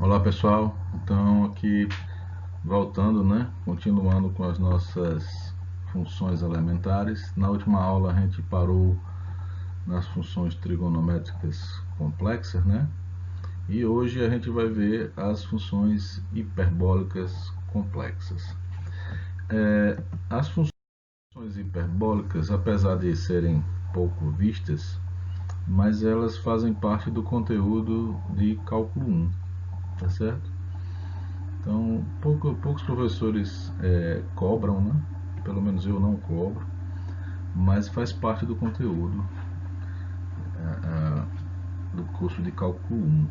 Olá pessoal, então aqui voltando, né? Continuando com as nossas funções elementares. Na última aula a gente parou nas funções trigonométricas complexas, né? E hoje a gente vai ver as funções hiperbólicas complexas. As funções hiperbólicas, apesar de serem pouco vistas, mas elas fazem parte do conteúdo de cálculo 1, tá certo? Então, poucos professores cobram, né? Pelo menos eu não cobro, mas faz parte do conteúdo do curso de cálculo 1.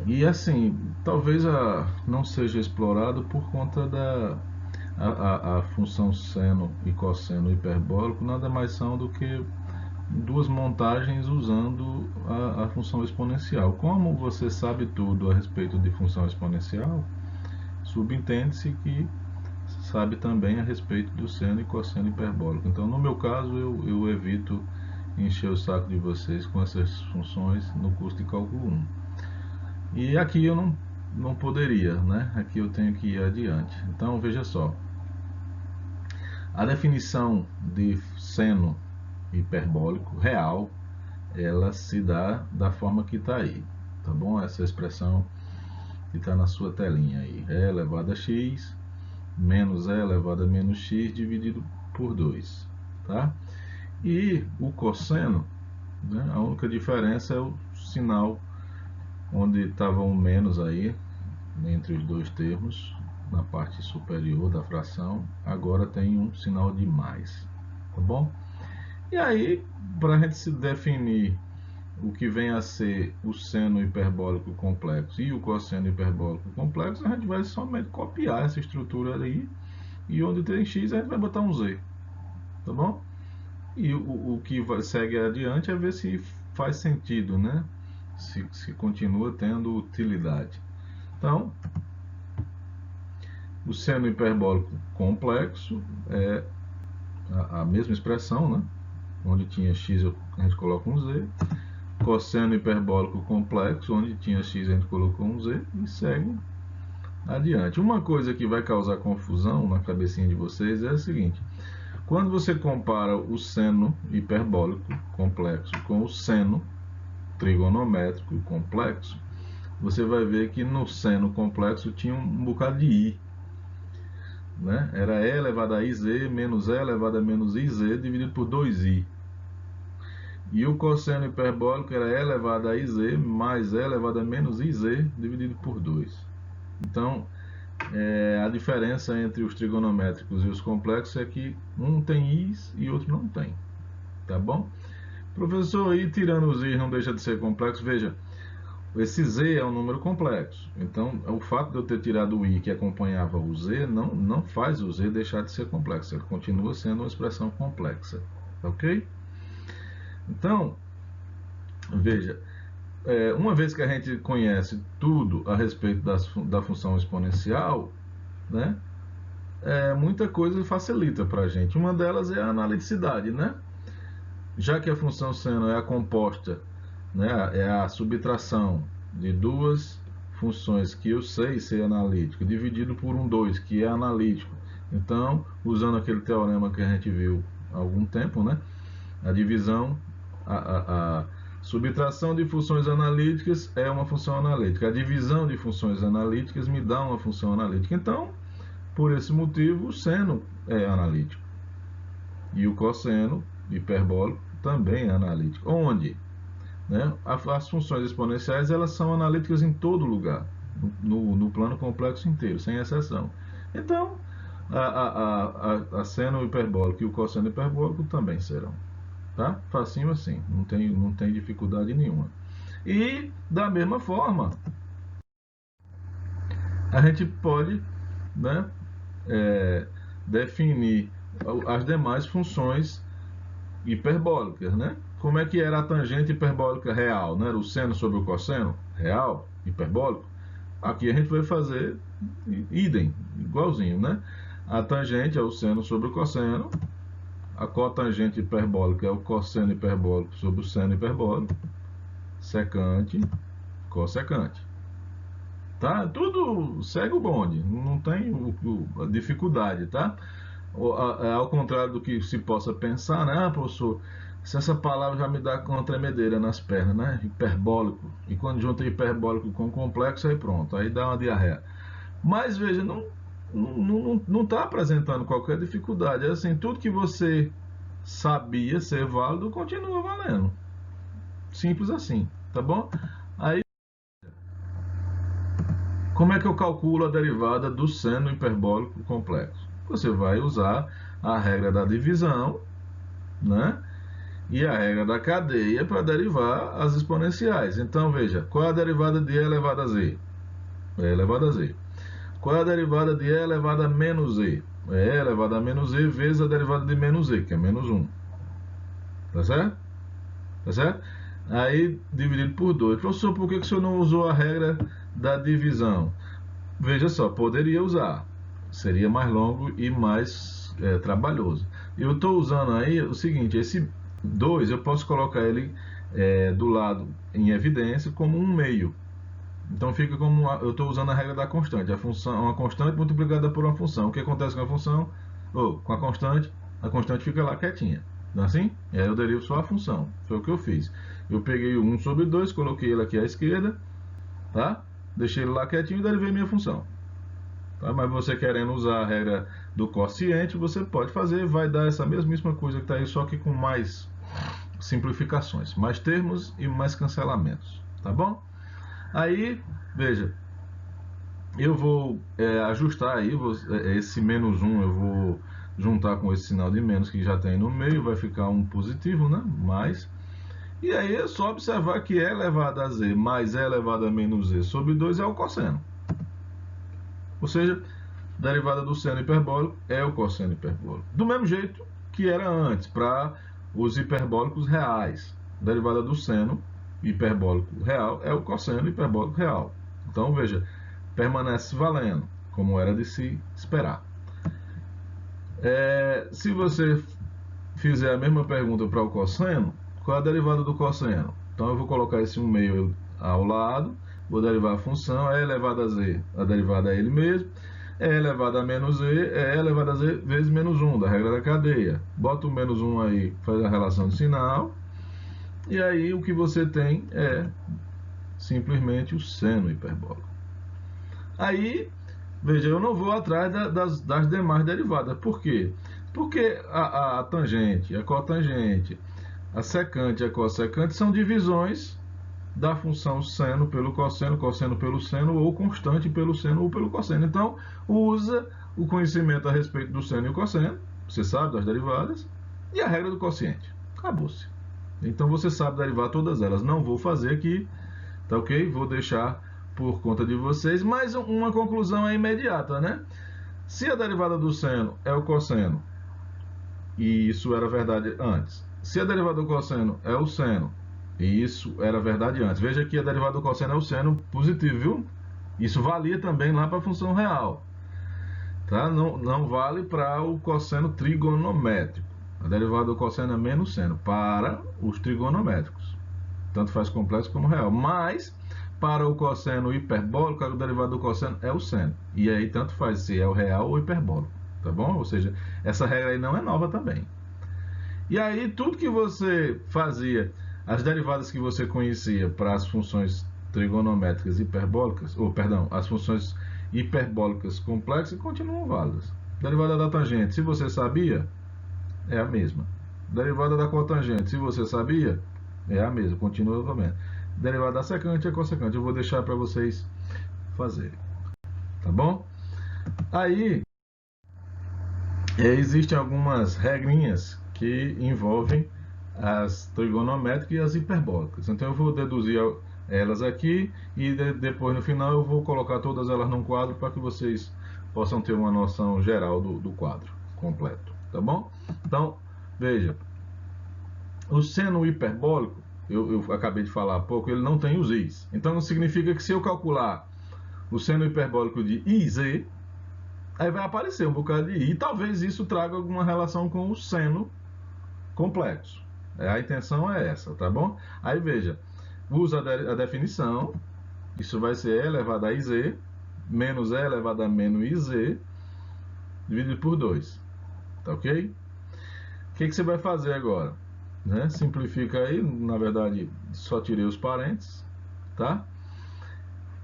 E assim, talvez não seja explorado por conta da a função seno e cosseno hiperbólico nada mais são do que duas montagens usando a função exponencial. Como você sabe tudo a respeito de função exponencial, subentende-se que sabe também a respeito do seno e cosseno hiperbólico. Então, no meu caso, eu evito encher o saco de vocês com essas funções no curso de cálculo 1. E aqui eu não poderia, né? Aqui eu tenho que ir adiante. Então, veja só. A definição de seno hiperbólico real, ela se dá da forma que está aí, tá bom? Essa expressão que está na sua telinha aí. E elevado a x menos e elevado a menos x dividido por 2, tá? E o cosseno, né, a única diferença é o sinal onde estava um menos aí, entre os dois termos, na parte superior da fração, agora tem um sinal de mais, tá bom? E aí, para a gente se definir o que vem a ser o seno hiperbólico complexo e o cosseno hiperbólico complexo, a gente vai somente copiar essa estrutura aí, e onde tem x a gente vai botar um z, tá bom? E o que segue adiante é ver se faz sentido, né? Se continua tendo utilidade. Então, o seno hiperbólico complexo é a mesma expressão, né? Onde tinha x a gente coloca um z. Cosseno hiperbólico complexo, onde tinha x a gente colocou um z e segue adiante. Uma coisa que vai causar confusão na cabecinha de vocês é a seguinte: quando você compara o seno hiperbólico complexo com o seno trigonométrico complexo, você vai ver que no seno complexo tinha um bocado de i, né? Era e elevado a iz menos e elevado a menos iz dividido por 2i. E o cosseno hiperbólico era e elevado a iz mais e elevado a menos iz dividido por 2. Então, a diferença entre os trigonométricos e os complexos é que um tem i's e outro não tem. Tá bom? Professor, e tirando os i's não deixa de ser complexo? Veja, esse z é um número complexo. Então, o fato de eu ter tirado o i que acompanhava o z não faz o z deixar de ser complexo. Ele continua sendo uma expressão complexa. Ok? Então, veja, uma vez que a gente conhece tudo a respeito da função exponencial, né, muita coisa facilita para a gente. Uma delas é a analiticidade, né? Já que a função seno é a composta, né, é a subtração de duas funções que eu sei ser analítico, dividido por um 2, que é analítico. Então, usando aquele teorema que a gente viu há algum tempo, né, a divisão, a subtração de funções analíticas é uma função analítica. A divisão de funções analíticas me dá uma função analítica. Então, por esse motivo, o seno é analítico. E o cosseno hiperbólico também é analítico. Onde? Né? As funções exponenciais elas são analíticas em todo lugar, no plano complexo inteiro, sem exceção. Então, a seno hiperbólico e o cosseno hiperbólico também serão. Tá? Facinho assim, não tem dificuldade nenhuma. E, da mesma forma, a gente pode, né, definir as demais funções hiperbólicas, né? Como é que era a tangente hiperbólica real? Né? Era o seno sobre o cosseno real, hiperbólico. Aqui a gente vai fazer idem, igualzinho, né? A tangente é o seno sobre o cosseno, a cotangente hiperbólica é o cosseno hiperbólico sobre o seno hiperbólico, secante, cossecante. tá? Tudo segue o bonde, não tem a dificuldade, tá? Ao contrário do que se possa pensar, né, professor? Se essa palavra já me dá uma tremedeira nas pernas, né? Hiperbólico. E quando junta hiperbólico com complexo, aí pronto, aí dá uma diarreia. Mas veja, não está apresentando qualquer dificuldade. É assim, tudo que você sabia ser válido continua valendo. Simples assim, tá bom? Aí, como é que eu calculo a derivada do seno hiperbólico complexo? Você vai usar a regra da divisão, né? E a regra da cadeia para derivar as exponenciais. Então, veja, qual é a derivada de e elevado a z? E elevado a z. Qual é a derivada de e elevado a menos e? É e elevado a menos e vezes a derivada de menos e, que é menos 1. Tá certo? Tá certo? Aí, dividido por 2. Professor, por que o senhor não usou a regra da divisão? Veja só, poderia usar. Seria mais longo e mais trabalhoso. Eu estou usando aí o seguinte, esse 2 eu posso colocar ele do lado em evidência como um meio. Então fica como eu estou usando a regra da constante. A função, uma constante multiplicada por uma função. O que acontece com a função? Com a constante fica lá quietinha. Não é assim? E aí eu derivo só a função. Foi o que eu fiz. Eu peguei o 1 sobre 2, coloquei ele aqui à esquerda, tá? Deixei ele lá quietinho e derivei minha função. Tá? Mas você querendo usar a regra do quociente, você pode fazer, vai dar essa mesmíssima coisa que está aí, só que com mais simplificações, mais termos e mais cancelamentos. Tá bom? Aí, veja, eu vou ajustar aí, esse menos 1 eu vou juntar com esse sinal de menos que já tem no meio, vai ficar um positivo, né? Mais. E aí é só observar que e elevado a z mais e elevado a menos z sobre 2 é o cosseno. Ou seja, a derivada do seno hiperbólico é o cosseno hiperbólico. Do mesmo jeito que era antes, para os hiperbólicos reais. A derivada do seno hiperbólico real é o cosseno hiperbólico real. Então, veja, permanece valendo, como era de se esperar. Se você fizer a mesma pergunta para o cosseno, qual é a derivada do cosseno? Então eu vou colocar esse 1 meio ao lado, vou derivar a função, e elevado a z, a derivada é ele mesmo, e elevado a menos e, é elevado a z vezes menos 1, da regra da cadeia. Bota o menos 1 aí, faz a relação de sinal, e aí o que você tem é simplesmente o seno hiperbólico. Aí, veja, eu não vou atrás das demais derivadas. Por quê? Porque a tangente, a cotangente, a secante e a cossecante são divisões da função seno pelo cosseno, cosseno pelo seno, ou constante pelo seno ou pelo cosseno. Então, usa o conhecimento a respeito do seno e o cosseno, você sabe das derivadas, e a regra do quociente. Acabou-se. Então, você sabe derivar todas elas. Não vou fazer aqui, tá ok? Vou deixar por conta de vocês, mas uma conclusão é imediata, né? Se a derivada do seno é o cosseno, e isso era verdade antes, se a derivada do cosseno é o seno, e isso era verdade antes, veja que a derivada do cosseno é o seno positivo, viu? Isso valia também lá para a função real, tá? Não vale para o cosseno trigonométrico. A derivada do cosseno é menos seno para os trigonométricos, tanto faz complexo como real, mas para o cosseno hiperbólico, a derivada do cosseno é o seno. E aí tanto faz se é o real ou hiperbólico, tá bom? Ou seja, essa regra aí não é nova também. E aí tudo que você fazia, as derivadas que você conhecia para as funções trigonométricas hiperbólicas, ou perdão, as funções hiperbólicas complexas continuam válidas. Derivada da tangente, se você sabia, é a mesma. Derivada da cotangente, se você sabia, é a mesma, continua também. Derivada da secante é cossecante. Eu vou deixar para vocês fazerem. Tá bom? Aí, existem algumas regrinhas que envolvem as trigonométricas e as hiperbólicas. Então eu vou deduzir elas aqui e depois no final eu vou colocar todas elas num quadro para que vocês possam ter uma noção geral do quadro completo. Tá bom? Então, veja. O seno hiperbólico, eu acabei de falar há pouco, ele não tem os i's. Então significa que se eu calcular o seno hiperbólico de iz, aí vai aparecer um bocado de i. E talvez isso traga alguma relação com o seno complexo. A intenção é essa, tá bom? Aí veja, usa a definição, Isso vai ser e elevado a iz menos e elevado a menos iz dividido por 2. Tá ok? O que você vai fazer agora? Né? Simplifica aí, na verdade só tirei os parênteses, tá?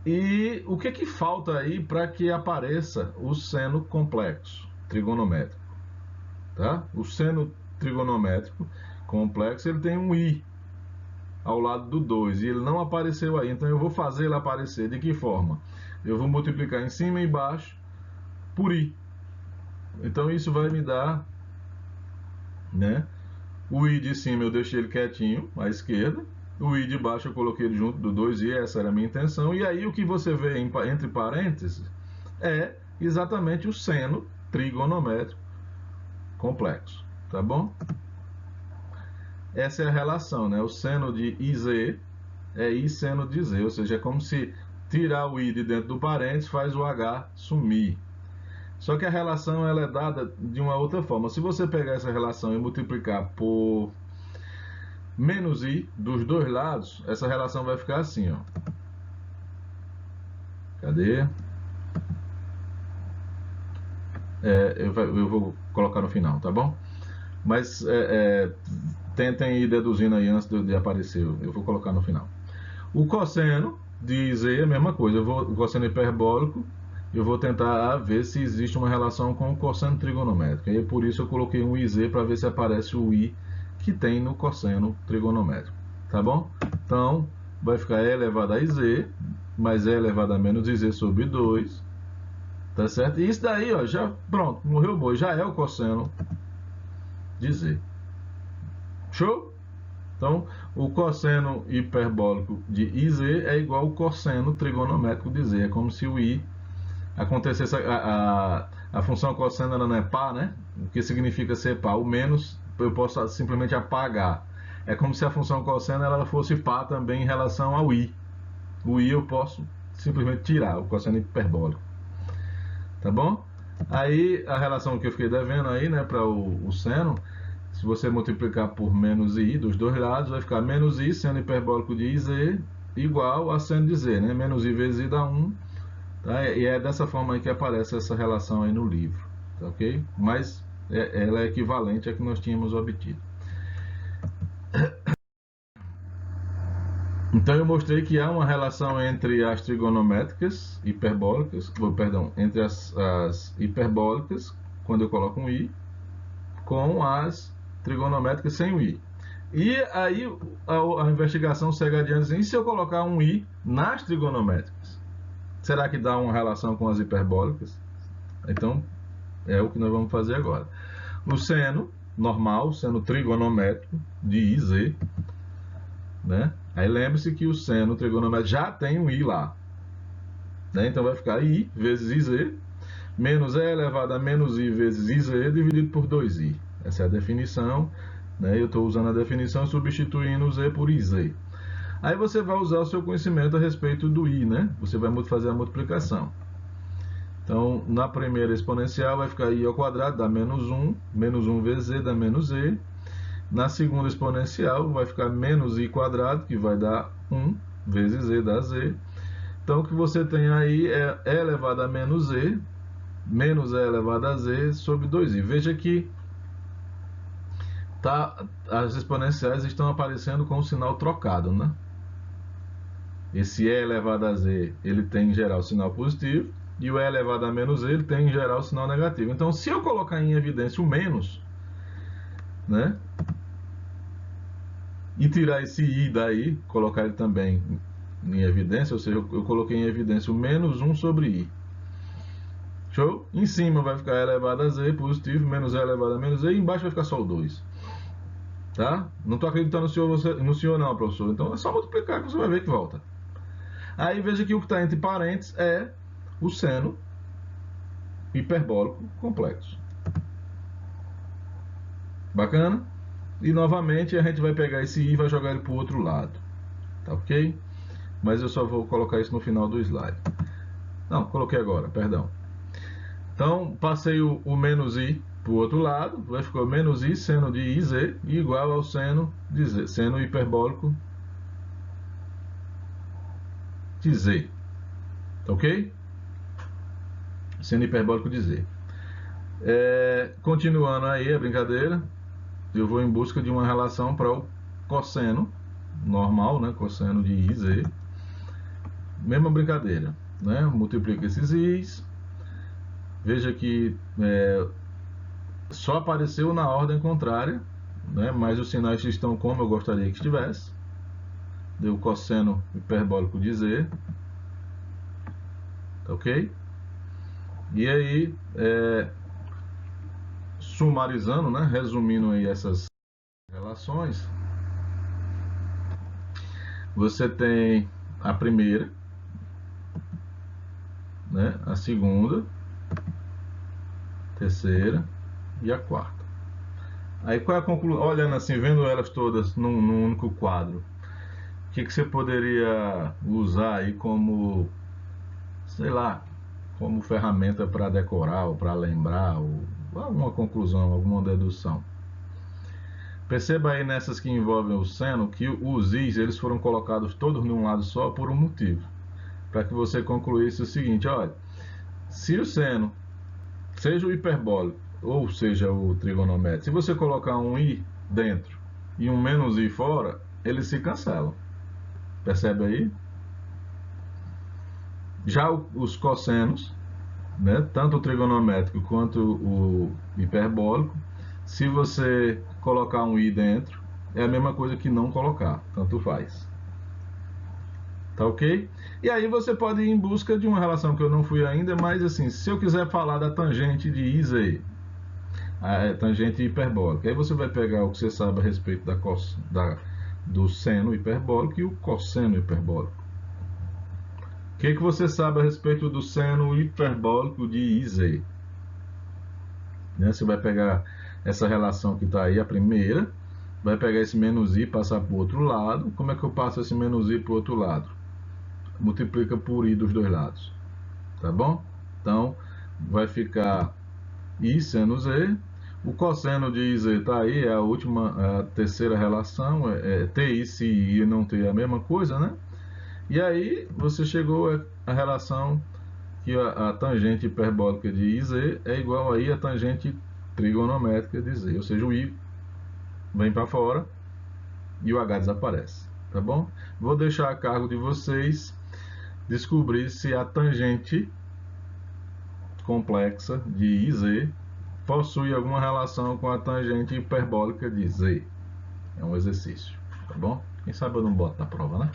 E o que falta aí para que apareça o seno complexo trigonométrico? Tá? O seno trigonométrico complexo ele tem um i ao lado do 2 e ele não apareceu aí, então eu vou fazer ele aparecer. De que forma? Eu vou multiplicar em cima e embaixo por i. Então isso vai me dar, né? O i de cima eu deixei ele quietinho à esquerda, o i de baixo eu coloquei ele junto do 2i, essa era a minha intenção. E aí o que você vê entre parênteses é exatamente o seno trigonométrico complexo, tá bom? Essa é a relação, né? O seno de iz é i seno de z, ou seja, é como se tirar o i de dentro do parênteses faz o h sumir. Só que a relação ela é dada de uma outra forma. Se você pegar essa relação e multiplicar por menos i dos dois lados, essa relação vai ficar assim, ó. Cadê? Eu vou colocar no final, tá bom? Mas tentem ir deduzindo aí antes de aparecer. Eu vou colocar no final. O cosseno de z é a mesma coisa. O cosseno hiperbólico, eu vou tentar ver se existe uma relação com o cosseno trigonométrico. E por isso eu coloquei um iz para ver se aparece o i que tem no cosseno trigonométrico. Tá bom? Então, vai ficar e elevado a iz, mais e elevado a menos iz sobre 2. Tá certo? E isso daí, ó, já, pronto, morreu o boi. Já é o cosseno de z. Show? Então, o cosseno hiperbólico de iz é igual ao cosseno trigonométrico de z. É como se o i acontecesse. A função cosseno ela não é par, né? O que significa ser par? O menos eu posso simplesmente apagar. É como se a função cosseno ela fosse par também em relação ao i. O i eu posso simplesmente tirar, o cosseno hiperbólico. Tá bom? Aí a relação que eu fiquei devendo aí, né, para o seno. Se você multiplicar por menos i dos dois lados, vai ficar menos i, seno hiperbólico de iz, igual a seno de z, né? Menos i vezes i dá 1. Tá? E é dessa forma aí que aparece essa relação aí no livro. Tá ok? Mas ela é equivalente à que nós tínhamos obtido. Então eu mostrei que há uma relação entre as trigonométricas hiperbólicas, entre as hiperbólicas, quando eu coloco um i, com as trigonométricas sem o i. E aí a investigação segue adiante assim, e se eu colocar um i nas trigonométricas? Será que dá uma relação com as hiperbólicas? Então, é o que nós vamos fazer agora. O seno normal, seno trigonométrico de iz, né? Aí lembre-se que o seno trigonométrico já tem um i lá. Né? Então vai ficar i vezes iz, menos e elevado a menos i vezes iz dividido por 2i. Essa é a definição. Né? Eu estou usando a definição substituindo o z por iz. Aí você vai usar o seu conhecimento a respeito do i, né? Você vai fazer a multiplicação. Então, na primeira exponencial vai ficar i ao quadrado, dá menos 1 vezes z dá menos e. Na segunda exponencial vai ficar menos i quadrado, que vai dar 1 vezes z dá z. Então, o que você tem aí é e elevado a menos e, menos e elevado a z sobre 2i. Veja que as exponenciais estão aparecendo com o sinal trocado, né? Esse e elevado a z, ele tem em geral sinal positivo, e o e elevado a menos e, ele tem em geral sinal negativo. Então, se eu colocar em evidência o menos, né? E tirar esse i daí, colocar ele também em evidência, ou seja, eu coloquei em evidência o menos 1 sobre i. Show? Em cima vai ficar e elevado a z positivo, menos e elevado a menos e, e embaixo vai ficar só o 2. Tá? Não estou acreditando no senhor não, professor. Então é só multiplicar que você vai ver que volta. Aí veja que o que está entre parênteses é o seno hiperbólico complexo. Bacana? E novamente a gente vai pegar esse i e vai jogar ele para o outro lado. Tá ok? Mas eu só vou colocar isso no final do slide. Não, coloquei agora, perdão. Então, passei o menos i para o outro lado, vai ficar menos i seno de iz igual ao seno de z, seno hiperbólico de Z. Tá ok? Seno hiperbólico de Z. Continuando aí a brincadeira, eu vou em busca de uma relação para o cosseno normal, né? Cosseno de IZ. Mesma brincadeira, né? Multiplica esses i's. Veja que só apareceu na ordem contrária, né? Mas os sinais estão como eu gostaria que estivesse. Deu cosseno hiperbólico de Z. Tá ok? E aí, sumarizando, né? Resumindo aí essas relações, você tem a primeira, né? A segunda, terceira e a quarta. Aí qual é a conclusão? Olhando assim, vendo elas todas num único quadro, o que você poderia usar aí como, sei lá, como ferramenta para decorar ou para lembrar, ou alguma conclusão, alguma dedução? Perceba aí nessas que envolvem o seno que os i's eles foram colocados todos num lado só por um motivo, para que você concluísse o seguinte: olha, se o seno, seja o hiperbólico ou seja o trigonométrico, se você colocar um i dentro e um menos i fora, eles se cancelam. Percebe aí? Já os cossenos, né, tanto o trigonométrico quanto o hiperbólico, se você colocar um i dentro, é a mesma coisa que não colocar, tanto faz. Tá ok? E aí você pode ir em busca de uma relação que eu não fui ainda, mas assim, se eu quiser falar da tangente de IZ, a tangente hiperbólica, aí você vai pegar o que você sabe a respeito do seno hiperbólico e o cosseno hiperbólico. O que você sabe a respeito do seno hiperbólico de IZ? Né? Você vai pegar essa relação que está aí, a primeira, vai pegar esse menos i e passar para o outro lado. Como é que eu passo esse menos i para o outro lado? Multiplica por i dos dois lados. Tá bom? Então, vai ficar i seno z. O cosseno de iz está aí, é a última, a terceira relação. Ter i se i não ter a mesma coisa, né? E aí, você chegou à relação que a tangente hiperbólica de iz é igual aí a tangente trigonométrica de z. Ou seja, o i vem para fora e o h desaparece. Tá bom? Vou deixar a cargo de vocês descobrir se a tangente complexa de IZ possui alguma relação com a tangente hiperbólica de Z. É um exercício, tá bom? Quem sabe eu não boto na prova, né?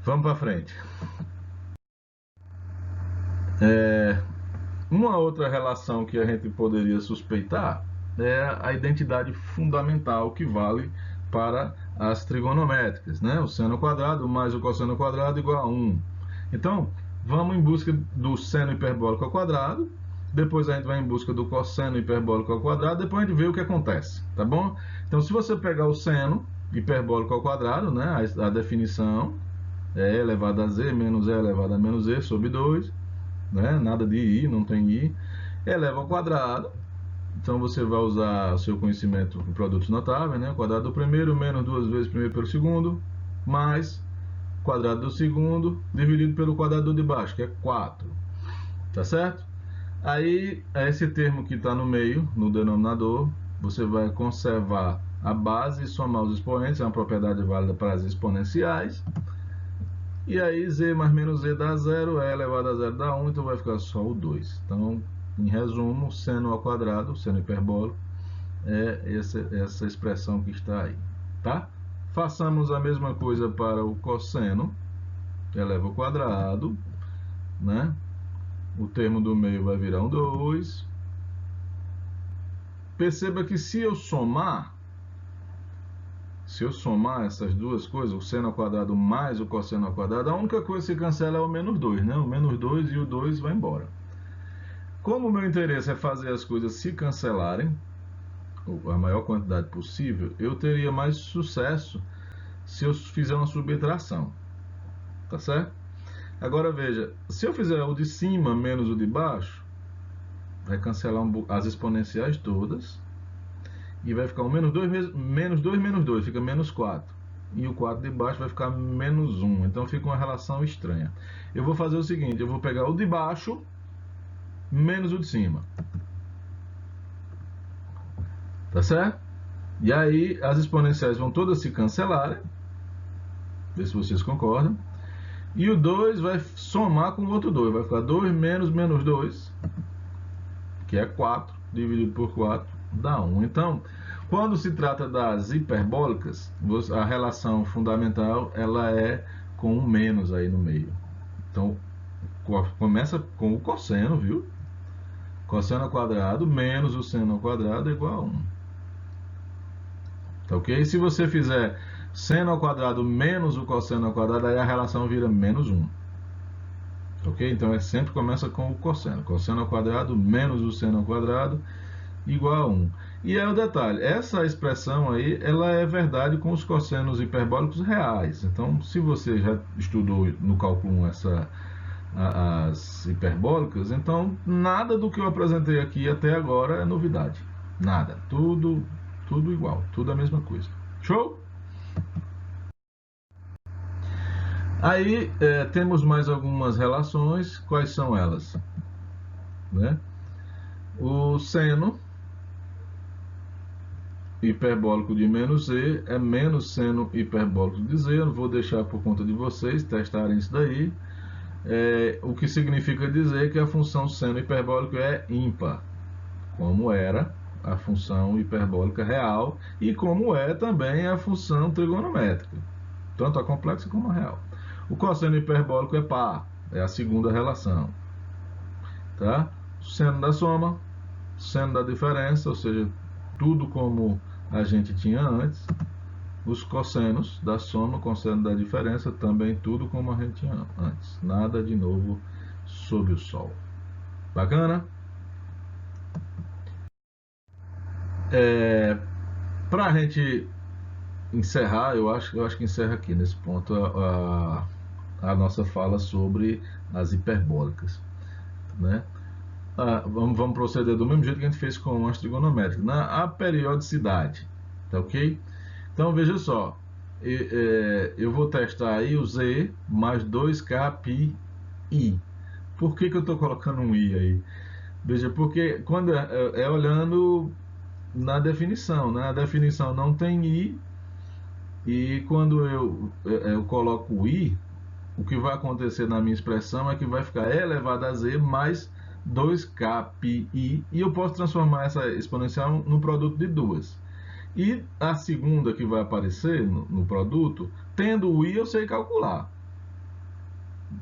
Vamos para frente. Uma outra relação que a gente poderia suspeitar é a identidade fundamental que vale para as trigonométricas, né? O seno quadrado mais o cosseno quadrado igual a 1. Então, vamos em busca do seno hiperbólico ao quadrado, depois a gente vai em busca do cosseno hiperbólico ao quadrado, depois a gente vê o que acontece, tá bom? Então, se você pegar o seno hiperbólico ao quadrado, né, a definição é e elevado a z menos e elevado a menos e sobre 2, né? Nada de i, não tem i, eleva ao quadrado. Então você vai usar o seu conhecimento em produtos notáveis, né? O quadrado do primeiro menos duas vezes o primeiro pelo segundo, mais o quadrado do segundo dividido pelo quadrado de baixo, que é 4. Tá certo? Aí, esse termo que está no meio, no denominador, você vai conservar a base e somar os expoentes, é uma propriedade válida para as exponenciais. E aí z mais menos z dá 0, e elevado a 0 dá 1, então vai ficar só o 2. Então, em resumo, seno ao quadrado, seno hiperbólico, é essa expressão que está aí. Tá? Façamos a mesma coisa para o cosseno, eleva ao quadrado, né? O termo do meio vai virar um 2. Perceba que se eu somar essas duas coisas, o seno ao quadrado mais o cosseno ao quadrado, a única coisa que se cancela é o menos 2, né? O menos 2 e o 2 vai embora. Como o meu interesse é fazer as coisas se cancelarem, a maior quantidade possível, eu teria mais sucesso se eu fizer uma subtração. Tá certo? Agora veja, se eu fizer o de cima menos o de baixo, vai cancelar as exponenciais todas e vai ficar um menos 2 menos 2, fica menos 4. e o 4 de baixo vai ficar menos 1. Então fica uma relação estranha. Eu vou fazer o seguinte, eu vou pegar o de baixo menos o de cima. Tá certo? E aí as exponenciais vão todas se cancelarem. Vê se vocês concordam. E o 2 vai somar com o outro 2. Vai ficar 2 menos menos 2, que é 4, dividido por 4, dá 1. Então, quando se trata das hiperbólicas, a relação fundamental ela é com um menos aí no meio. Então, começa com o cosseno, viu? Cosseno ao quadrado menos o seno ao quadrado é igual a 1. Tá ok? Se você fizer seno ao quadrado menos o cosseno ao quadrado, aí a relação vira menos 1. Ok? Então sempre começa com o cosseno. Cosseno ao quadrado menos o seno ao quadrado igual a 1. E é o detalhe, essa expressão aí, ela é verdade com os cossenos hiperbólicos reais. Então, se você já estudou no cálculo 1 as hiperbólicas, então nada do que eu apresentei aqui até agora é novidade. Nada. Tudo igual. Tudo a mesma coisa. Show? Aí temos mais algumas relações. Quais são elas? Né? O seno hiperbólico de menos z é menos seno hiperbólico de z. Eu vou deixar por conta de vocês testarem isso daí. O que significa dizer que a função seno hiperbólico é ímpar, como era a função hiperbólica real e como é também a função trigonométrica, tanto a complexa como a real. O cosseno hiperbólico é par, é a segunda relação. Tá? Seno da soma, seno da diferença, ou seja, tudo como a gente tinha antes. Os cossenos da soma, cosseno da diferença, também tudo como a gente tinha antes. Nada de novo sob o sol. Bacana? Para a gente encerrar, eu acho que encerra aqui nesse ponto a nossa fala sobre as hiperbólicas. Né? Vamos proceder do mesmo jeito que a gente fez com as trigonométricas. A periodicidade, tá ok? Então veja só, eu vou testar aí o z mais 2k π i. Por que eu estou colocando um i aí? Veja, porque quando é olhando na definição, né? A definição não tem i, e quando eu coloco o i, o que vai acontecer na minha expressão é que vai ficar e elevado a z mais 2k π i, e eu posso transformar essa exponencial no produto de duas. E a segunda que vai aparecer no produto, tendo o i, eu sei calcular.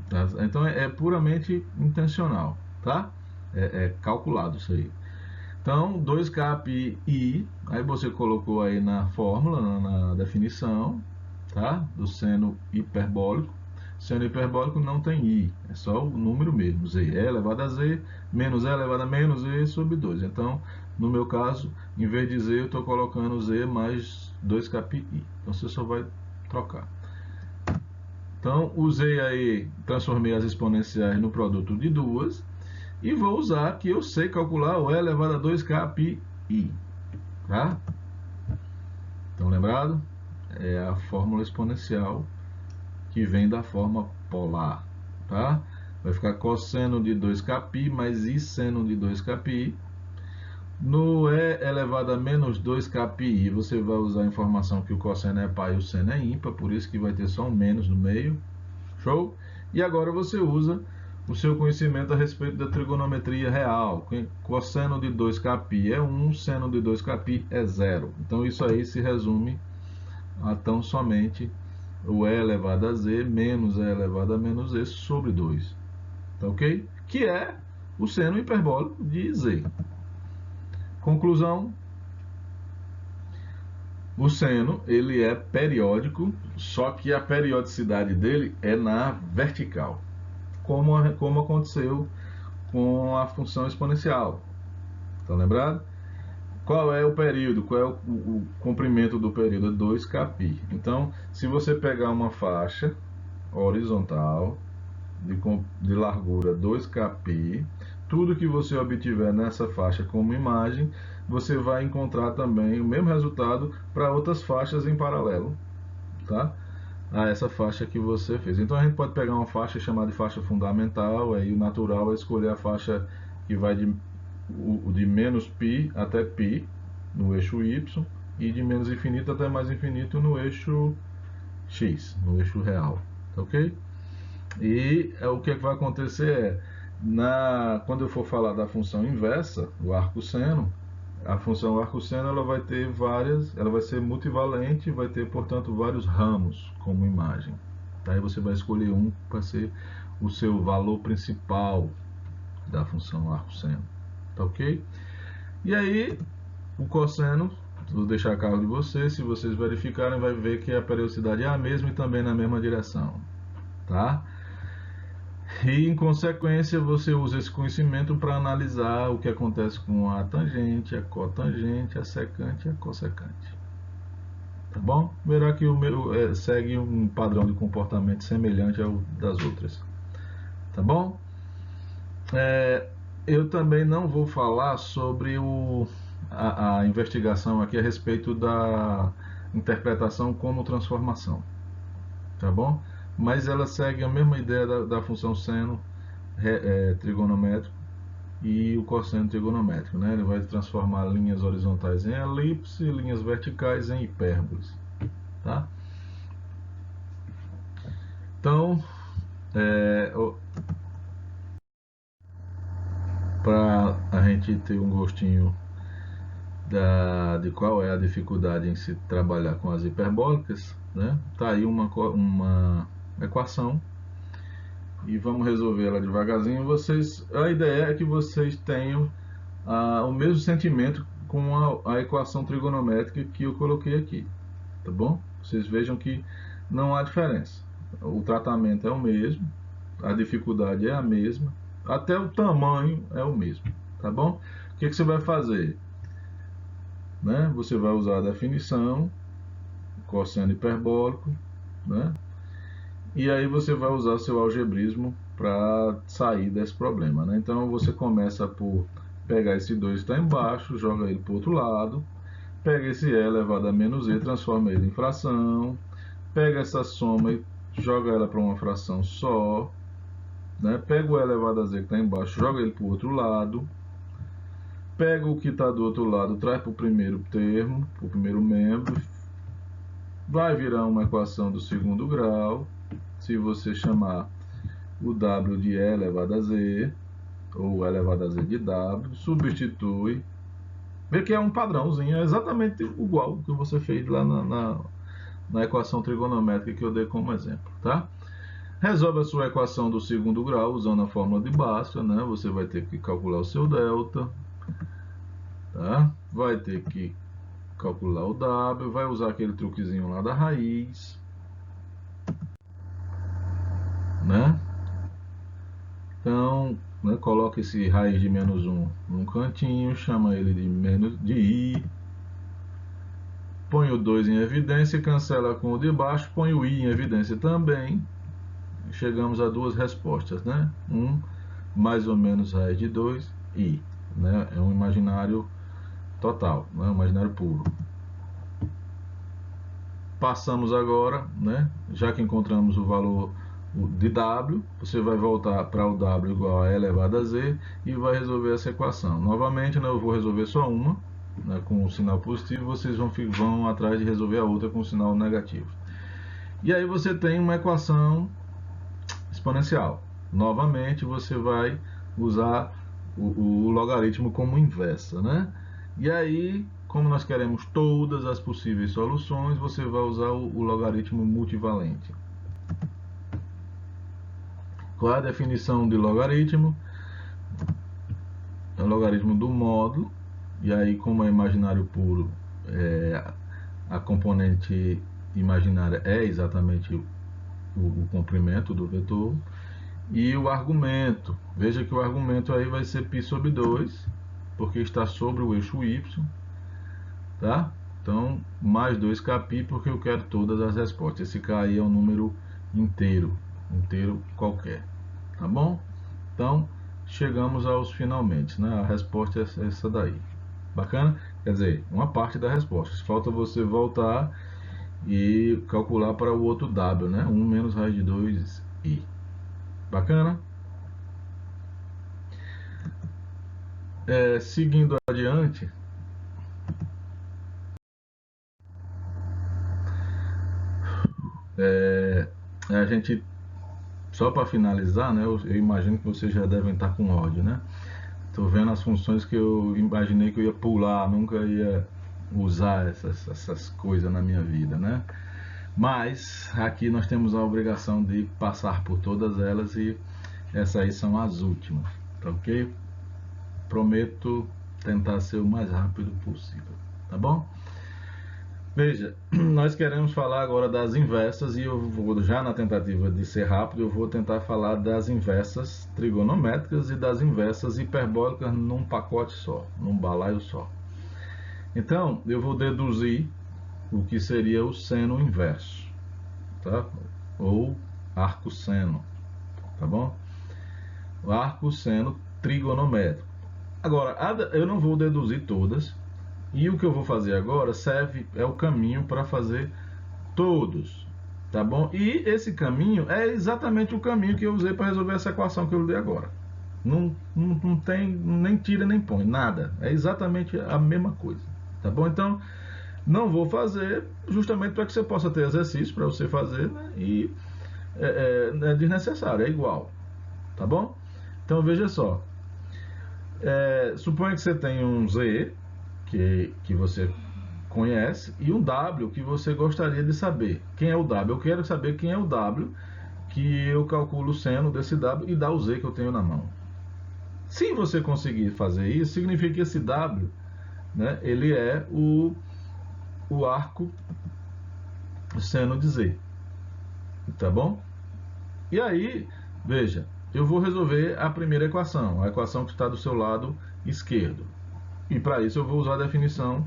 Tá? Então é puramente intencional, tá? É calculado isso aí. Então, 2k π i, aí você colocou aí na fórmula, na definição, tá? Do seno hiperbólico. Seno hiperbólico não tem i, é só o número mesmo, z. E elevado a z, menos e elevado a menos e sobre 2. Então, no meu caso, em vez de z, eu estou colocando z mais 2k π i. Então, você só vai trocar. Então, usei aí, transformei as exponenciais no produto de duas, e vou usar que eu sei calcular o e elevado a 2k π i. Tá? Então, lembrado? É a fórmula exponencial que vem da forma polar. Tá? Vai ficar cosseno de 2k π mais i seno de 2k π. No e elevado a menos 2k π i, você vai usar a informação que o cosseno é par e o seno é ímpar, por isso que vai ter só um menos no meio. Show? E agora você usa o seu conhecimento a respeito da trigonometria real. Cosseno de 2k π é 1, seno de 2k π é 0. Então isso aí se resume a tão somente o e elevado a z menos e elevado a menos z sobre 2. Tá ok? Que é o seno hiperbólico de z. Conclusão: o seno ele é periódico, só que a periodicidade dele é na vertical, como aconteceu com a função exponencial. Tá lembrado? Qual é o período? Qual é o comprimento do período? É 2k π. Então, se você pegar uma faixa horizontal de largura 2k π, tudo que você obtiver nessa faixa como imagem, você vai encontrar também o mesmo resultado para outras faixas em paralelo. tá? A essa faixa que você fez. Então a gente pode pegar uma faixa chamada de faixa fundamental, aí o natural é escolher a faixa que vai de menos π até π no eixo y e de menos infinito até mais infinito no eixo x, no eixo real, tá ok? E o que vai acontecer quando eu for falar da função inversa, o arco-seno, a função arco-seno ela vai ter ela vai ser multivalente, vai ter, portanto, vários ramos como imagem. Daí você vai escolher um para ser o seu valor principal da função arco-seno, tá ok? E aí, o cosseno, vou deixar a cargo de vocês, se vocês verificarem, vai ver que a periodicidade é a mesma e também na mesma direção, tá? E em consequência você usa esse conhecimento para analisar o que acontece com a tangente, a cotangente, a secante e a cossecante. Tá bom? Verá que o meu segue um padrão de comportamento semelhante ao das outras. Tá bom? Eu também não vou falar sobre a investigação aqui a respeito da interpretação como transformação. Tá bom? Mas ela segue a mesma ideia da função seno trigonométrico e o cosseno trigonométrico, né? Ele vai transformar linhas horizontais em elipse, linhas verticais em hipérboles, tá? Então, para a gente ter um gostinho de qual é a dificuldade em se trabalhar com as hiperbólicas, né? Tá aí uma equação e vamos resolver ela devagarzinho. A ideia é que vocês tenham o mesmo sentimento com a equação trigonométrica que eu coloquei aqui, tá bom? Vocês vejam que não há diferença. O tratamento é o mesmo, a dificuldade é a mesma, até o tamanho é o mesmo, tá bom? O que você vai fazer? Né? Você vai usar a definição, cosseno hiperbólico, né? E aí você vai usar seu algebrismo para sair desse problema, né? Então você começa por pegar esse 2 que está embaixo, joga ele para o outro lado, pega esse e elevado a menos e, transforma ele em fração, pega essa soma e joga ela para uma fração só, né? Pega o e elevado a z que está embaixo, joga ele para o outro lado, pega o que está do outro lado, traz para o primeiro termo, para o primeiro membro, vai virar uma equação do segundo grau, se você chamar o w de e elevado a z, ou e elevado a z de w, substitui, vê que é um padrãozinho, é exatamente igual que você fez lá na equação trigonométrica que eu dei como exemplo, tá? Resolve a sua equação do segundo grau usando a fórmula de Bhaskara, né? Você vai ter que calcular o seu delta, tá? Vai ter que calcular o W, vai usar aquele truquezinho lá da raiz, né? Então, né, coloca esse raiz de menos 1 num cantinho, chama ele de I, põe o 2 em evidência, cancela com o de baixo, põe o I em evidência também. Chegamos a duas respostas, né? Mais ou menos raiz de 2, I, né? É um imaginário total, né? Um imaginário puro. Passamos agora, né? Já que encontramos o valor de W, você vai voltar para o W igual a E elevado a Z e vai resolver essa equação. Novamente, né, eu vou resolver só uma, né, com o sinal positivo, vocês vão atrás de resolver a outra com o sinal negativo. E aí você tem uma equação exponencial. Novamente, você vai usar o logaritmo como inversa, né? E aí, como nós queremos todas as possíveis soluções, você vai usar o logaritmo multivalente. Qual é a definição de logaritmo? É o logaritmo do módulo, e aí, como é imaginário puro, a componente imaginária é exatamente o comprimento do vetor. E o argumento, veja que o argumento aí vai ser π sobre 2, porque está sobre o eixo y, tá? Então, mais 2kπ, porque eu quero todas as respostas. Esse k aí é um número inteiro qualquer, tá bom? Então, chegamos aos finalmente, né? A resposta é essa daí. Bacana? Quer dizer, uma parte da resposta. Falta você voltar e calcular para o outro w, né? 1 menos raiz de 2i. Bacana? Seguindo adiante, a gente, só para finalizar, né? Eu imagino que vocês já devem estar com ódio, né? Tô vendo as funções que eu imaginei que eu ia pular, nunca ia usar essas coisas na minha vida, né? Mas aqui nós temos a obrigação de passar por todas elas e essas aí são as últimas, tá ok? Prometo tentar ser o mais rápido possível, tá bom? Veja, nós queremos falar agora das inversas e eu vou, já na tentativa de ser rápido, eu vou tentar falar das inversas trigonométricas e das inversas hiperbólicas num pacote só, num balaio só. Então, eu vou deduzir o que seria o seno inverso, tá? Ou arco-seno, tá bom? O arco-seno trigonométrico. Agora, eu não vou deduzir todas, e o que eu vou fazer agora é o caminho para fazer todos, tá bom? E esse caminho é exatamente o caminho que eu usei para resolver essa equação que eu dei agora. Não tem nem tira nem põe, nada. É exatamente a mesma coisa, tá bom? Então, não vou fazer justamente para que você possa ter exercício para você fazer, né? E é desnecessário, é igual, tá bom? Então, veja só. Suponha que você tem um Z que você conhece e um W que você gostaria de saber. Quem é o W? Eu quero saber quem é o W, que eu calculo o seno desse W e dá o Z que eu tenho na mão. Se você conseguir fazer isso, significa que esse W, né, ele é o arco seno de Z. Tá bom? E aí, veja, eu vou resolver a primeira equação, a equação que está do seu lado esquerdo. E para isso eu vou usar a definição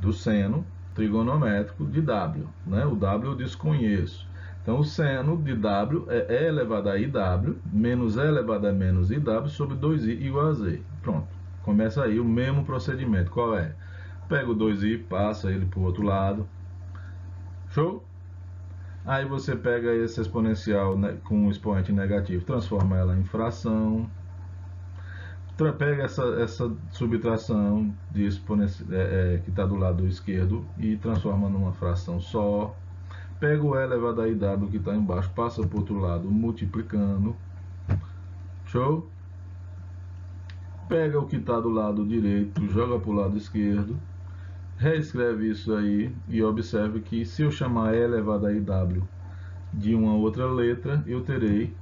do seno trigonométrico de W, né? O W eu desconheço. Então, o seno de W é E elevado a IW menos E elevado a menos IW sobre 2i igual a Z. Pronto. Começa aí o mesmo procedimento. Qual é? Pega o 2i, passa ele para o outro lado. Show? Aí você pega esse exponencial, né, com um expoente negativo, transforma ela em fração. Pega essa subtração de que está do lado esquerdo e transforma numa fração só. Pega o E elevado a IW que está embaixo, passa para o outro lado multiplicando. Show? Pega o que está do lado direito, joga para o lado esquerdo. Reescreve isso aí e observe que se eu chamar E elevado a IW de uma outra letra, eu terei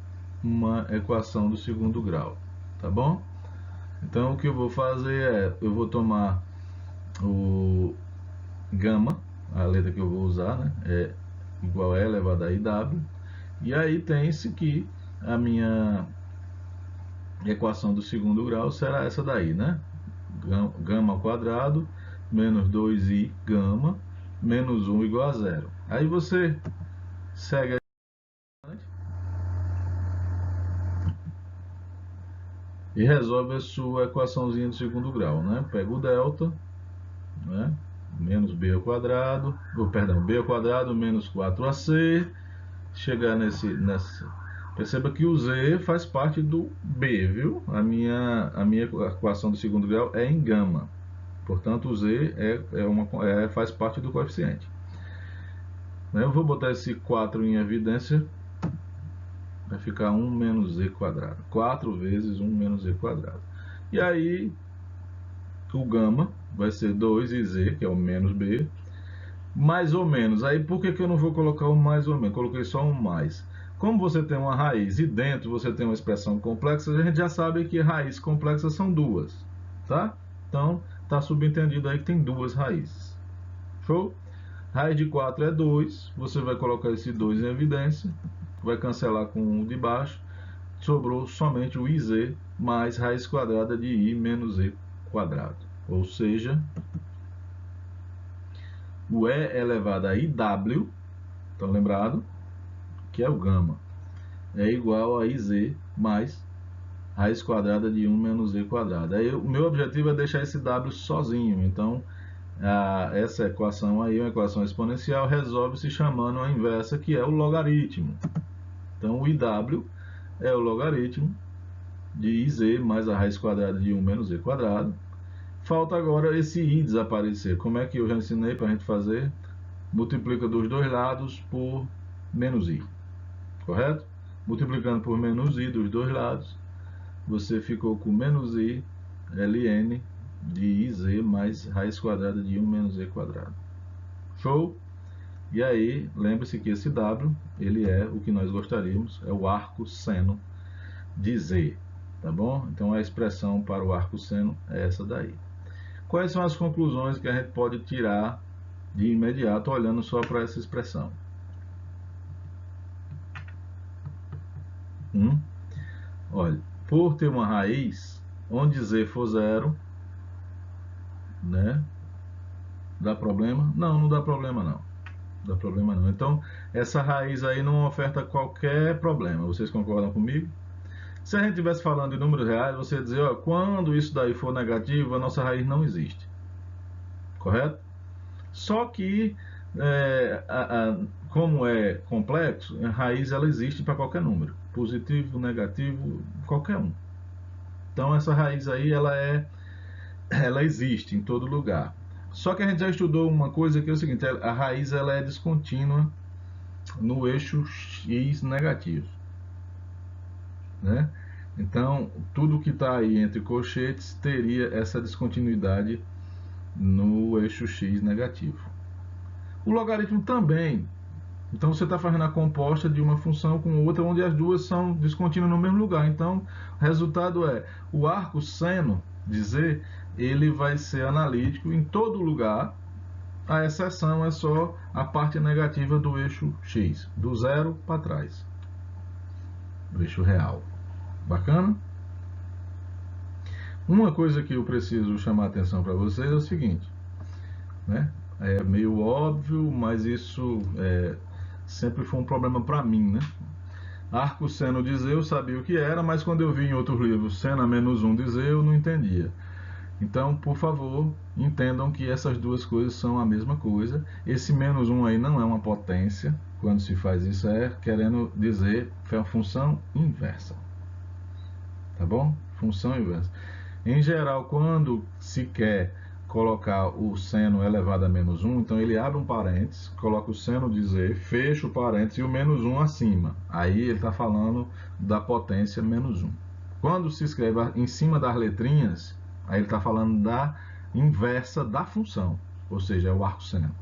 uma equação do segundo grau. Tá bom? Então o que eu vou fazer eu vou tomar o gama, a letra que eu vou usar, né, é igual a E elevado a IW, e aí tem-se que a minha equação do segundo grau será essa daí, né? Gama ao quadrado menos 2i gama menos 1 igual a 0. Aí você segue e resolve a sua equaçãozinha do segundo grau, né? Pega o delta, né? Menos b ao quadrado, b ao quadrado menos 4ac, chegar nessa. Perceba que o z faz parte do b, viu? A minha equação do segundo grau é em gama, portanto o z faz parte do coeficiente. Eu vou botar esse 4 em evidência, vai ficar 1 menos z quadrado, 4 vezes 1 menos z quadrado. E aí o gama vai ser 2iz, que é o menos b, mais ou menos. Aí por que eu não vou colocar o mais ou menos? Coloquei só um mais. Como você tem uma raiz e dentro você tem uma expressão complexa, a gente já sabe que raízes complexas são duas, tá? Então está subentendido aí que tem duas raízes. Show? Raiz de 4 é 2, você vai colocar esse 2 em evidência, vai cancelar com o de baixo, sobrou somente o iz mais raiz quadrada de i menos e quadrado. Ou seja, o E elevado a IW, estão lembrado? Que é o gama, é igual a IZ mais raiz quadrada de 1 menos Z quadrado. Aí o meu objetivo é deixar esse W sozinho, então essa equação aí, uma equação exponencial, resolve-se chamando a inversa, que é o logaritmo. Então, o IW é o logaritmo de IZ mais a raiz quadrada de 1 menos Z quadrado. Falta agora esse I desaparecer. Como é que eu já ensinei para a gente fazer? Multiplica dos dois lados por menos I, correto? Multiplicando por menos I dos dois lados, você ficou com menos I ln de IZ mais raiz quadrada de 1 menos Z quadrado. Show? E aí, lembre-se que esse W, ele é o que nós gostaríamos, é o arco seno de Z, tá bom? Então a expressão para o arco seno é essa daí. Quais são as conclusões que a gente pode tirar de imediato olhando só para essa expressão? Olha, por ter uma raiz, onde Z for zero, né? Dá problema? Não, não dá problema não. Não dá problema não. Então, essa raiz aí não oferta qualquer problema. Vocês concordam comigo? Se a gente estivesse falando de números reais, você ia dizer, ó, quando isso daí for negativo, a nossa raiz não existe. Correto? Só que, como é complexo, a raiz ela existe para qualquer número. Positivo, negativo, qualquer um. Então, essa raiz aí, ela existe em todo lugar. Só que a gente já estudou uma coisa que é o seguinte, a raiz ela é descontínua no eixo x negativo, né? Então, tudo que está aí entre colchetes teria essa descontinuidade no eixo x negativo. O logaritmo também. Então, você está fazendo a composta de uma função com outra, onde as duas são descontínuas no mesmo lugar. Então, o resultado é, o arco seno de Z, ele vai ser analítico em todo lugar. A exceção é só a parte negativa do eixo x, do zero para trás, do eixo real. Bacana? Uma coisa que eu preciso chamar a atenção para vocês é o seguinte, né? É meio óbvio, mas isso sempre foi um problema para mim, né? Arco seno de Z eu sabia o que era, mas quando eu vi em outros livros seno menos 1 de Z eu não entendia. Então, por favor, entendam que essas duas coisas são a mesma coisa. Esse menos 1 aí não é uma potência. Quando se faz isso é querendo dizer que é uma função inversa. Tá bom? Função inversa. Em geral, quando se quer colocar o seno elevado a menos 1, então ele abre um parênteses, coloca o seno de Z, fecha o parênteses e o menos 1 acima. Aí ele está falando da potência menos 1. Quando se escreve em cima das letrinhas, aí ele está falando da inversa da função, ou seja, é o arco seno.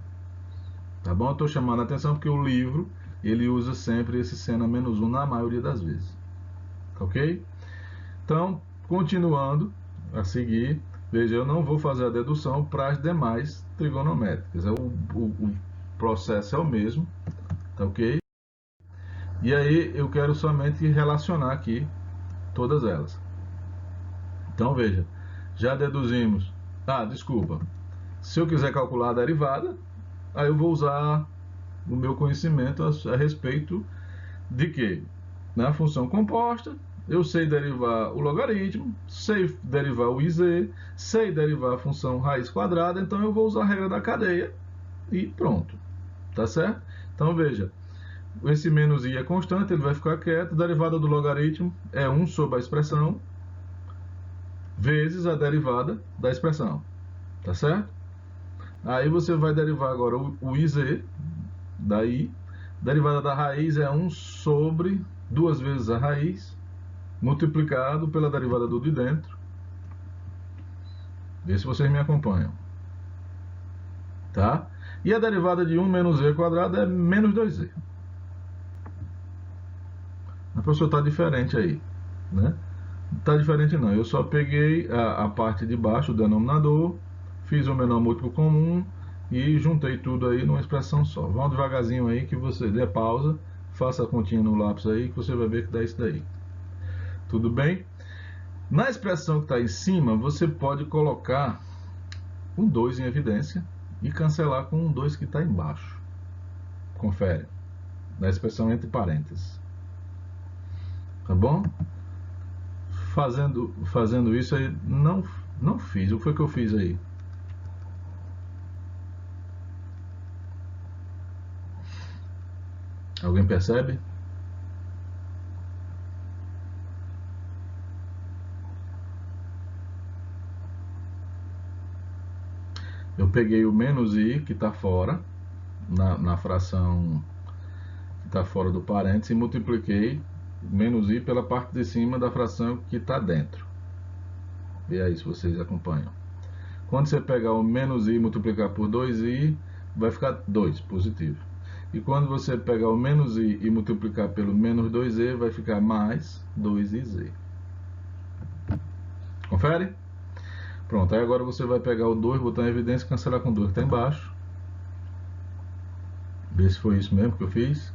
Tá bom? Eu estou chamando a atenção porque o livro ele usa sempre esse seno a menos 1 na maioria das vezes. Ok? Então, continuando a seguir, veja, eu não vou fazer a dedução para as demais trigonométricas. O processo é o mesmo, tá ok? E aí eu quero somente relacionar aqui todas elas. Então, veja, já deduzimos. Desculpa. Se eu quiser calcular a derivada, aí eu vou usar o meu conhecimento a respeito de que na função composta eu sei derivar o logaritmo, sei derivar o IZ, sei derivar a função raiz quadrada, então eu vou usar a regra da cadeia e pronto, tá certo? Então veja, esse menos i é constante, ele vai ficar quieto, a derivada do logaritmo é 1 sobre a expressão vezes a derivada da expressão, tá certo? Aí você vai derivar agora o IZ, daí, derivada da raiz é 1 sobre 2 vezes a raiz, multiplicado pela derivada do de dentro. Vê se vocês me acompanham. Tá? E a derivada de 1 menos z quadrado é menos 2z. A professor está diferente aí. Né? Não está diferente não. Eu só peguei a parte de baixo, o denominador, fiz o menor múltiplo comum e juntei tudo aí numa expressão só. Vamos devagarzinho aí que você dê pausa, faça a continha no lápis aí que você vai ver que dá isso daí. Tudo bem? Na expressão que está em cima, você pode colocar um 2 em evidência e cancelar com um 2 que está embaixo. Confere. Na expressão entre parênteses. Tá bom? Fazendo isso aí, não fiz. O que foi que eu fiz aí? Alguém percebe? Eu peguei o menos i, que está fora, na fração que está fora do parênteses, e multipliquei menos i pela parte de cima da fração que está dentro. E aí, se vocês acompanham. Quando você pegar o menos i e multiplicar por 2i, vai ficar 2, positivo. E quando você pegar o menos i e multiplicar pelo menos 2e, vai ficar mais 2iz. Confere? Pronto, aí agora você vai pegar o 2, botar em evidência e cancelar com o 2 que está embaixo. Ver se foi isso mesmo que eu fiz.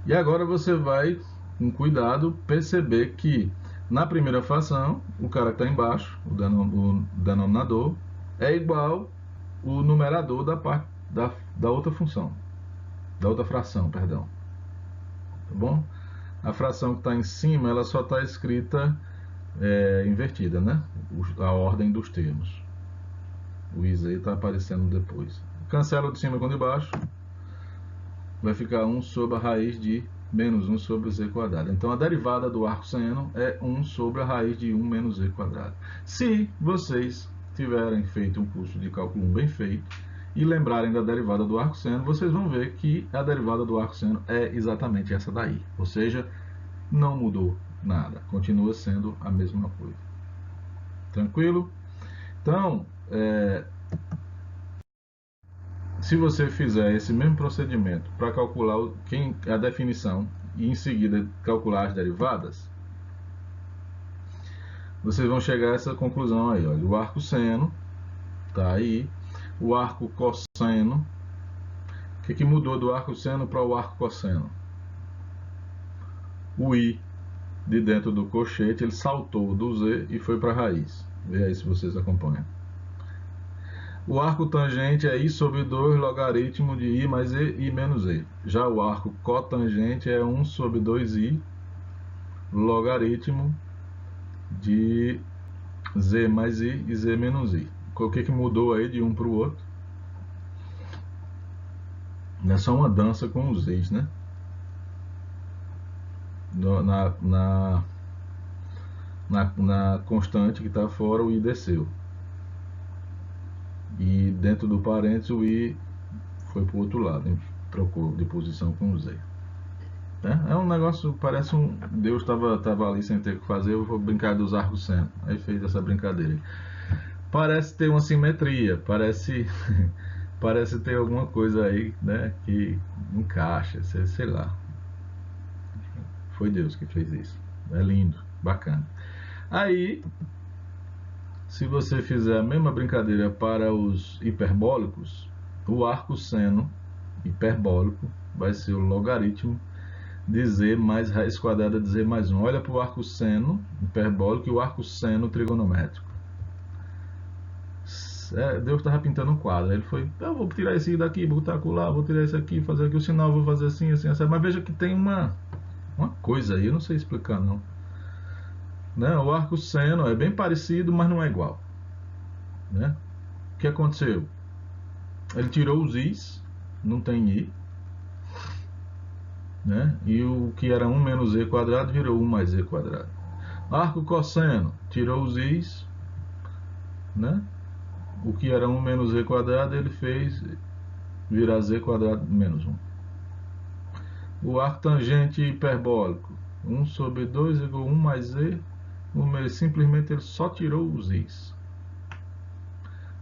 E agora você vai, com cuidado, perceber que na primeira fração, o cara que está embaixo, o denominador, é igual o numerador da parte da outra função, da outra fração, perdão. Tá bom? A fração que está em cima, ela só está escrita invertida, né? A ordem dos termos. O iz está aparecendo depois. Cancela o de cima com o de baixo. Vai ficar 1 sobre a raiz de menos 1 sobre z quadrado. Então a derivada do arco seno é 1 sobre a raiz de 1 menos z quadrado. Se vocês tiverem feito um curso de cálculo 1 bem feito e lembrarem da derivada do arco seno, vocês vão ver que a derivada do arco seno é exatamente essa daí. Ou seja, não mudou nada, continua sendo a mesma coisa. Tranquilo? Então, se você fizer esse mesmo procedimento para calcular a definição e em seguida calcular as derivadas, vocês vão chegar a essa conclusão aí. Olha, o arco seno está aí, o arco cosseno. O que mudou do arco seno para o arco cosseno? O i de dentro do cochete, ele saltou do z e foi para a raiz. Vê aí se vocês acompanham. O arco tangente é i sobre 2 logaritmo de i mais e menos e. Já o arco cotangente é 1 sobre 2i logaritmo de z mais i e z menos i. O que mudou aí de um para o outro? É só uma dança com os z's, né? Na constante que está fora, o i desceu. E dentro do parênteses, o i foi para o outro lado, hein? Trocou de posição com o z. É um negócio, parece um... Deus estava ali sem ter o que fazer, eu vou brincar dos arcos seno. Aí fez essa brincadeira. Parece ter uma simetria, parece ter alguma coisa aí, né, que encaixa, sei lá. Foi Deus que fez isso. É lindo, bacana. Aí, se você fizer a mesma brincadeira para os hiperbólicos, o arco seno hiperbólico vai ser o logaritmo de z mais raiz quadrada de z mais 1. Olha para o arco seno hiperbólico e o arco seno trigonométrico. Deus estava pintando um quadro. Ele foi, eu vou tirar esse daqui, botar acolá, vou tirar esse aqui, fazer aqui o sinal, vou fazer assim, assim, assim. Mas veja que tem uma coisa aí, eu não sei explicar não. Né? O arco seno é bem parecido, mas não é igual. Né? O que aconteceu? Ele tirou os i's, não tem i. Né? E o que era 1 menos z quadrado virou 1 mais z quadrado. Arco cosseno, tirou os i's, né? O que era 1 menos z quadrado, ele fez virar z quadrado menos 1. O arco tangente hiperbólico, 1 sobre 2 igual a 1 mais z, simplesmente ele só tirou os i's.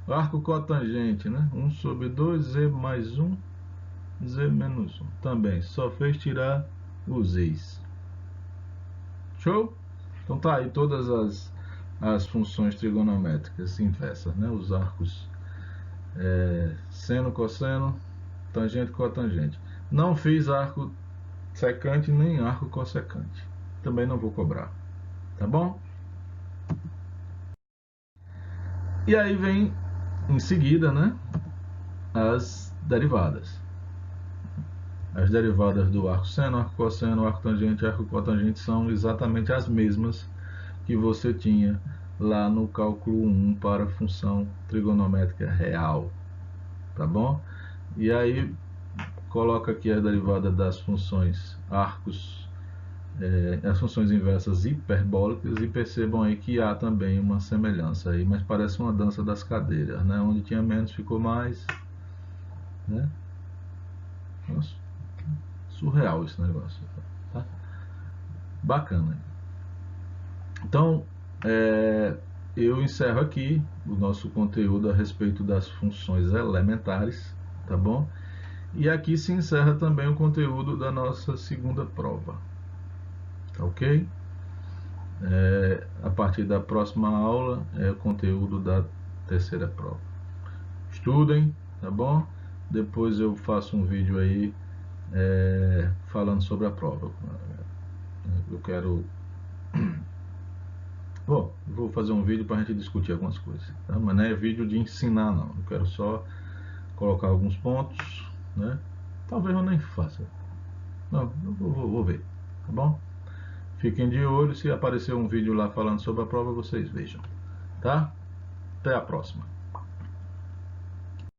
O arco cotangente, né? 1 sobre 2, z mais 1, z menos 1. Também só fez tirar os i's. Show? Então tá aí todas as funções trigonométricas inversas, né? Os arcos seno, cosseno, tangente, cotangente. Não fiz arco secante nem arco cossecante. Também não vou cobrar. Tá bom? E aí vem em seguida, né, as derivadas. As derivadas do arco seno, arco cosseno, arco tangente e arco cotangente são exatamente as mesmas que você tinha lá no cálculo 1 para função trigonométrica real. Tá bom? E aí, coloca aqui a derivada das funções arcos, as funções inversas hiperbólicas, e percebam aí que há também uma semelhança aí, mas parece uma dança das cadeiras, né? Onde tinha menos ficou mais, né? Nossa, surreal esse negócio, tá? Bacana. Então, eu encerro aqui o nosso conteúdo a respeito das funções elementares, tá bom? E aqui se encerra também o conteúdo da nossa segunda prova, tá ok? A partir da próxima aula é o conteúdo da terceira prova. Estudem, tá bom? Depois eu faço um vídeo aí falando sobre a prova. Eu quero... Bom, vou fazer um vídeo para a gente discutir algumas coisas, tá? Mas não é vídeo de ensinar, não. Eu quero só colocar alguns pontos, né? Talvez eu nem faça. Não, eu vou ver, tá bom? Fiquem de olho, se aparecer um vídeo lá falando sobre a prova, vocês vejam, tá? Até a próxima.